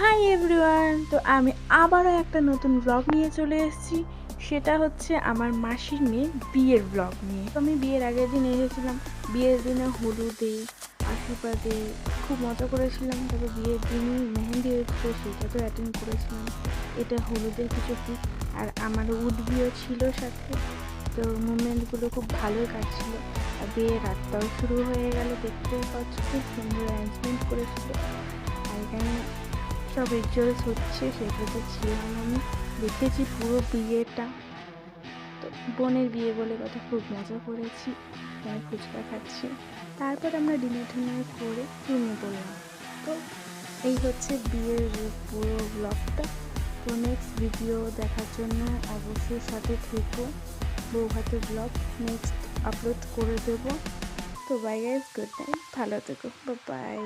Hi everyone, তো আমি আবারও একটা নতুন ব্লগ নিয়ে চলে এসেছি। সেটা হচ্ছে আমার মাসির মেয়ের বিয়ের ব্লগ নিয়ে। তো আমি বিয়ের আগের দিন এসেছিলাম। বিয়ের দিনে হলুদে আশীর্বাদে খুব মজা করেছিলাম। তবে বিয়ের দিনই মেহেন্দি হয়েছিল, সেটা তো অ্যাটেন্ড করেছিলাম। এটা হলুদের কিছু পিক, আর আমার উডবিও ছিল সাথে। তো মুভমেন্টগুলো খুব ভালোই কাটছিল। আর বিয়ের রাতটাও শুরু হয়ে গেল, দেখতেই পাচ্ছ খুব সুন্দর অ্যারেঞ্জমেন্ট করেছিল। আর এখানে সব রিচুয়ালস হচ্ছে, সেগুলোতে ছিলাম আমি, দেখেছি পুরো বিয়েটা। তো বোনের বিয়ে বলে কথা, খুব মজা করেছি, ফুচকা খাচ্ছি। তারপর আমরা ডিনার টিনার করে রুমে পড়লাম। তো এই হচ্ছে বিয়ের পুরো ব্লগটা। তো নেক্সট ভিডিও দেখার জন্য অবশ্যই সাথে থেকো। বউ ভাতের ব্লগ নেক্সট আপলোড করে দেবো। তো বাই গাইস, গুড নাইট, ভালো থেকো, বাই।